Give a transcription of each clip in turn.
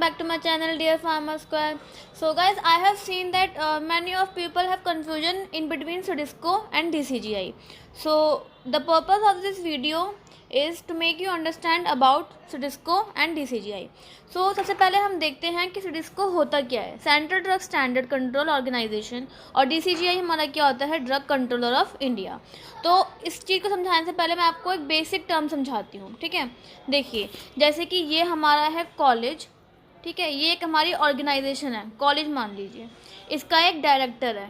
Back to my channel, dear Farmer Square. So guys, I have seen that many of people have confusion in between SUDISCO and DCGI. So the purpose of this video is to make you understand about SUDISCO and DCGI. So सबसे पहले हम देखते हैं कि SUDISCO होता क्या है, central drug standard control organisation, और DCGI हमारा क्या होता है, ड्रग कंट्रोलर ऑफ इंडिया। तो इस चीज़ को समझाने से पहले मैं आपको एक बेसिक टर्म समझाती हूँ, ठीक है। देखिए, जैसे कि ये हमारा है कॉलेज, ठीक है, ये एक हमारी ऑर्गेनाइजेशन है, कॉलेज मान लीजिए, इसका एक डायरेक्टर है,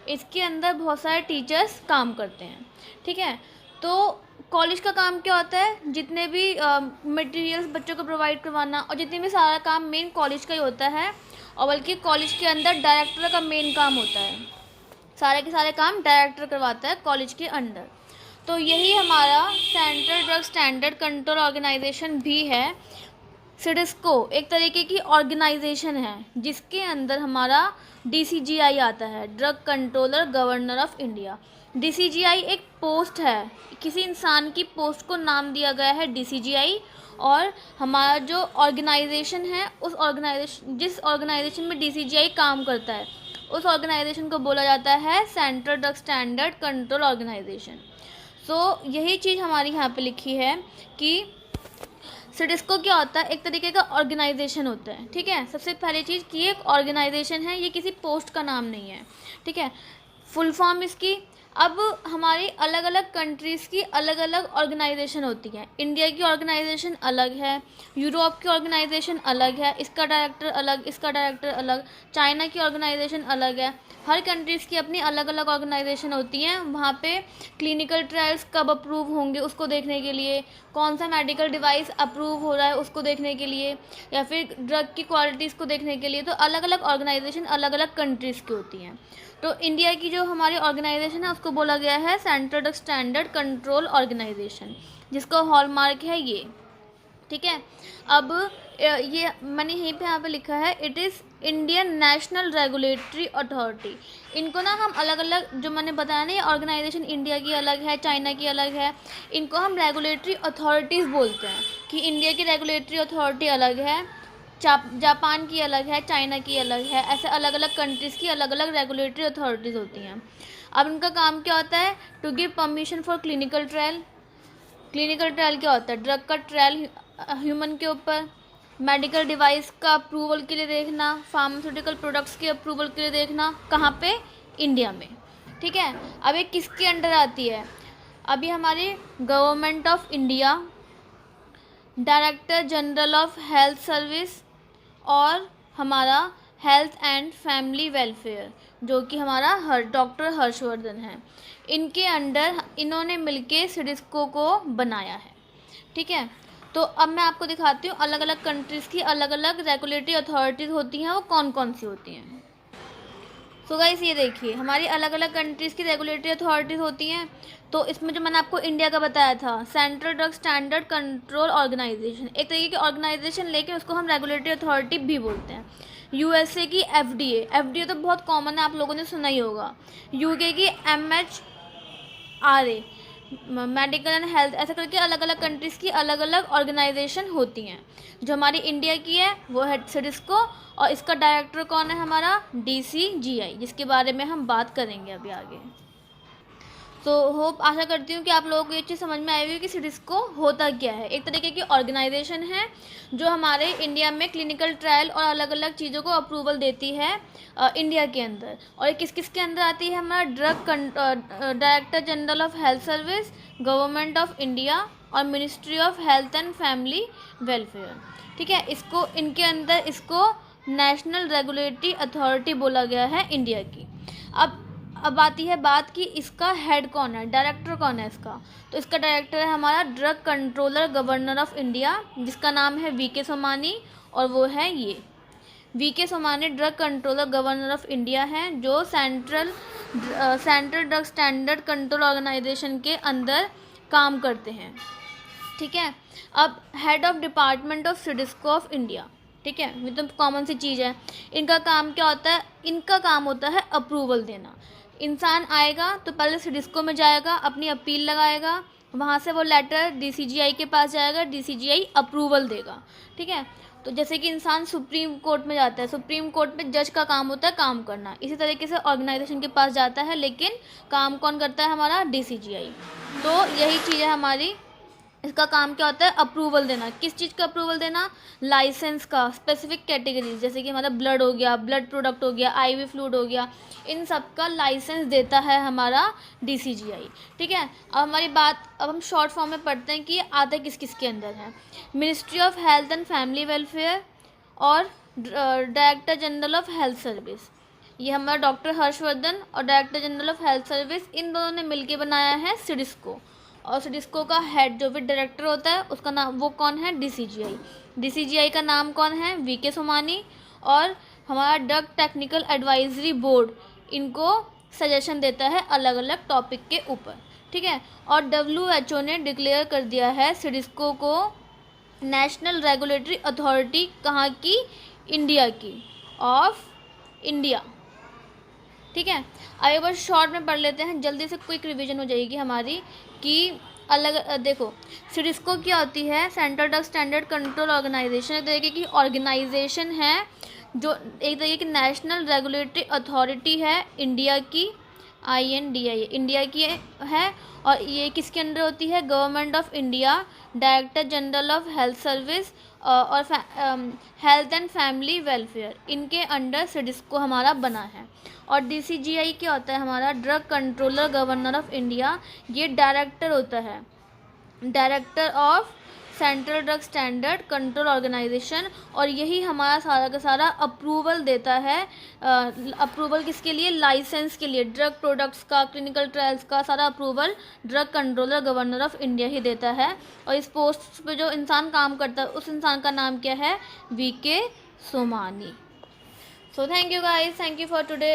इसके अंदर बहुत सारे टीचर्स काम करते हैं, ठीक है। तो कॉलेज का काम क्या होता है, जितने भी मटेरियल्स बच्चों को प्रोवाइड करवाना, और जितने भी सारा काम मेन कॉलेज का ही होता है, और बल्कि कॉलेज के अंदर डायरेक्टर का मेन काम होता है, सारे के सारे काम डायरेक्टर करवाता है कॉलेज के अंदर। तो यही हमारा central drug standard control organisation भी है। सिडिस्को एक तरीके की ऑर्गेनाइजेशन है जिसके अंदर हमारा DCGI आता है, drug controller governor of India. DCGI एक पोस्ट है, किसी इंसान की पोस्ट को नाम दिया गया है DCGI, और हमारा जो ऑर्गेनाइजेशन है, जिस ऑर्गेनाइजेशन में DCGI काम करता है, उस ऑर्गेनाइजेशन को बोला जाता है central drug standard control organisation. So यही चीज़ हमारी यहाँ पे लिखी है कि सिडिस्को क्या होता है, एक तरीके का ऑर्गेनाइजेशन होता है, ठीक है। सबसे पहली चीज़ कि ये एक ऑर्गेनाइजेशन है, ये किसी पोस्ट का नाम नहीं है, ठीक है। फुल फॉर्म इसकी, अब हमारी अलग अलग कंट्रीज़ की अलग अलग ऑर्गेनाइजेशन होती है। इंडिया की ऑर्गेनाइजेशन अलग है, यूरोप की ऑर्गेनाइजेशन अलग है, इसका डायरेक्टर अलग, इसका डायरेक्टर अलग, चाइना की ऑर्गेनाइजेशन अलग है। हर कंट्रीज़ की अपनी अलग अलग ऑर्गेनाइजेशन होती हैं। वहाँ पे क्लिनिकल ट्रायल्स कब अप्रूव होंगे उसको देखने के लिए, कौन सा मेडिकल डिवाइस अप्रूव हो रहा है उसको देखने के लिए, या फिर ड्रग की क्वालिटीज़ को देखने के लिए, तो अलग अलग ऑर्गेनाइजेशन अलग अलग कंट्रीज़ की होती हैं। तो इंडिया की जो हमारी ऑर्गेनाइजेशन है उसको बोला गया है central drug standard control organisation, जिसका हॉलमार्क है ये, ठीक है। अब ये मैंने यहीं पे यहाँ पे लिखा है, it is Indian national regulatory authority. इनको ना हम अलग अलग, जो मैंने बताया ना, ये ऑर्गेनाइजेशन इंडिया की अलग है, चाइना की अलग है, इनको हम रेगुलेटरी अथॉरिटीज़ बोलते हैं कि इंडिया की रेगुलेटरी अथॉरिटी अलग है, जापान की अलग है, चाइना की अलग है, ऐसे अलग अलग कंट्रीज़ की अलग अलग रेगुलेटरी अथॉरिटीज़ होती हैं। अब इनका काम क्या होता है, to give permission for clinical trial. Clinical trial क्या होता है, ड्रग का ट्रायल ह्यूमन के ऊपर, मेडिकल डिवाइस का अप्रूवल के लिए देखना, फार्मास्यूटिकल प्रोडक्ट्स के अप्रूवल के लिए देखना, कहाँ पे, इंडिया में, ठीक है। अब ये किसके अंडर आती है, अभी हमारी government of India, director general of health service, और हमारा हेल्थ एंड फैमिली वेलफेयर, जो कि हमारा डॉक्टर हर्षवर्धन है, इनके अंडर इन्होंने मिलके सिडिस्को को बनाया है, ठीक है। तो अब मैं आपको दिखाती हूँ अलग अलग कंट्रीज़ की अलग अलग रेगुलेटरी अथॉरिटीज़ होती हैं, वो कौन कौन सी होती हैं। सो गाइस, ये देखिए हमारी अलग अलग कंट्रीज़ की रेगुलेटरी अथॉरिटीज़ होती हैं। तो इसमें जो मैंने आपको इंडिया का बताया था, central drug standard control organisation, एक तरीके की ऑर्गेनाइजेशन, लेकिन उसको हम रेगुलेटरी अथॉरिटी भी बोलते हैं। USA की FDA तो बहुत कॉमन है, आप लोगों ने सुना ही होगा। UK की MHRA, मेडिकल एंड हेल्थ, ऐसा करके अलग अलग कंट्रीज़ की अलग अलग ऑर्गेनाइजेशन होती हैं। जो हमारी इंडिया की है वो है सिडिस्को, और इसका डायरेक्टर कौन है, हमारा DCGI, जिसके बारे में हम बात करेंगे अभी आगे। तो होप, आशा करती हूँ कि आप लोगों को ये चीज़ समझ में आई होगी कि सिडिस्को होता क्या है। एक तरीके की ऑर्गेनाइजेशन है जो हमारे इंडिया में क्लिनिकल ट्रायल और अलग अलग चीज़ों को अप्रूवल देती है इंडिया के अंदर। और ये किस किस के अंदर आती है, हमारा director general of health service, government of India, और ministry of health and family welfare, ठीक है। इसको इनके अंदर इसको नेशनल रेगुलेटरी अथॉरिटी बोला गया है इंडिया की। अब आती है बात कि इसका हेड कौन है, डायरेक्टर कौन है इसका। तो इसका डायरेक्टर है हमारा drug controller governor of India, जिसका नाम है VK सोमानी, और वो है ये VK Somani drug controller governor of India हैं, जो central drug standard control organisation के अंदर काम करते हैं, ठीक है। अब head of department of CDSCO of India, ठीक है, ये तो कॉमन सी चीज़ है। इनका काम क्या होता है, इनका काम होता है अप्रूवल देना। इंसान आएगा तो पहले सिडिस्को में जाएगा, अपनी अपील लगाएगा, वहाँ से वो लेटर DCGI के पास जाएगा, DCGI अप्रूवल देगा, ठीक है। तो जैसे कि इंसान सुप्रीम कोर्ट में जाता है, सुप्रीम कोर्ट में जज का काम होता है काम करना, इसी तरीके से ऑर्गेनाइजेशन के पास जाता है, लेकिन काम कौन करता है? हमारा DCGI। तो यही चीज़ है हमारी। इसका काम क्या होता है? अप्रूवल देना। किस चीज़ का अप्रूवल देना? लाइसेंस का। स्पेसिफिक कैटेगरीज जैसे कि हमारा ब्लड हो गया, ब्लड प्रोडक्ट हो गया, IV फ्लूइड हो गया, इन सब का लाइसेंस देता है हमारा DCGI। ठीक है, अब हम शॉर्ट फॉर्म में पढ़ते हैं कि ये आता किस किस के अंदर है। Ministry of health and family welfare और director general of health service. ये हमारा डॉक्टर हर्षवर्धन और director general of health service, इन दोनों ने मिलकर बनाया है सिडिस्को। और सिडिस्को का हेड जो भी डायरेक्टर होता है उसका नाम वो कौन है? DCGI। DCGI का नाम कौन है? VK सोमानी। और हमारा ड्रग टेक्निकल एडवाइजरी बोर्ड इनको सजेशन देता है अलग अलग टॉपिक के ऊपर। ठीक है, और WHO ने डिक्लेयर कर दिया है सिडिस्को को नेशनल रेगुलेटरी अथॉरिटी। कहाँ की? इंडिया की, ऑफ इंडिया। ठीक है, आइए बस शॉर्ट में पढ़ लेते हैं, जल्दी से क्विक रिवीजन हो जाएगी हमारी कि देखो सिडिस्को क्या होती है? Central drug standard control organisation. एक तरीके की ऑर्गेनाइजेशन है जो एक तरीके की नेशनल रेगुलेटरी अथॉरिटी है इंडिया की, INDIA इंडिया की है। और ये किसके अंडर होती है? Government of India, director general of health service और हेल्थ एंड फैमिली वेलफेयर, इनके अंडर सिडिस्को हमारा बना है। और DCGI क्या होता है? हमारा drug controller governor of India. ये डायरेक्टर होता है, director of central drug standard control organisation. और यही हमारा सारा का सारा अप्रूवल देता है। अप्रूवल किसके लिए? लाइसेंस के लिए। ड्रग प्रोडक्ट्स का, क्लिनिकल ट्रायल्स का सारा approval drug controller governor of India ही देता है। और इस पोस्ट पे जो इंसान काम करता है उस इंसान का नाम क्या है? VK Somani. So thank you guys, thank you for today.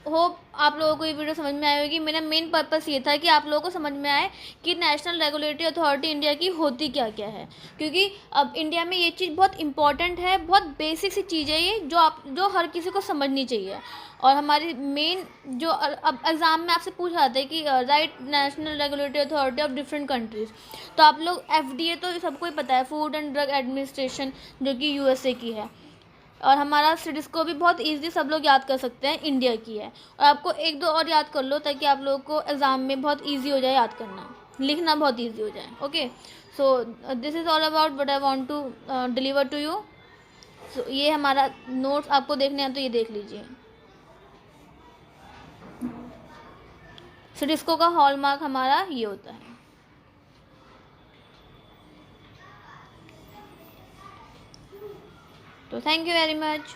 Hope आप लोगों को ये वीडियो समझ में आई होगी। मेरा मेन पर्पस ये था कि आप लोगों को समझ में आए कि नेशनल रेगुलेटरी अथॉरिटी इंडिया की होती क्या क्या है, क्योंकि अब इंडिया में ये चीज़ बहुत इंपॉर्टेंट है, बहुत बेसिक सी चीज़ है ये, जो हर किसी को समझनी चाहिए। और हमारी मेन जो अब एग्ज़ाम में आपसे पूछा जाता है कि right national regulatory authority of different countries, तो आप लोग FDA तो सबको ही पता है, फूड एंड ड्रग एडमिनिस्ट्रेशन, जो कि USA की है। और हमारा सिडिस्को भी बहुत ईजी सब लोग याद कर सकते हैं, इंडिया की है। और आपको एक दो और याद कर लो ताकि आप लोगों को एग्ज़ाम में बहुत ईजी हो जाए याद करना, लिखना बहुत ईजी हो जाए। Okay, so this is all about what I want to deliver to you. So ये हमारा नोट्स आपको देखने हैं तो ये देख लीजिए। सिडिस्को का हॉलमार्क हमारा ये होता है। तो थैंक यू वेरी मच।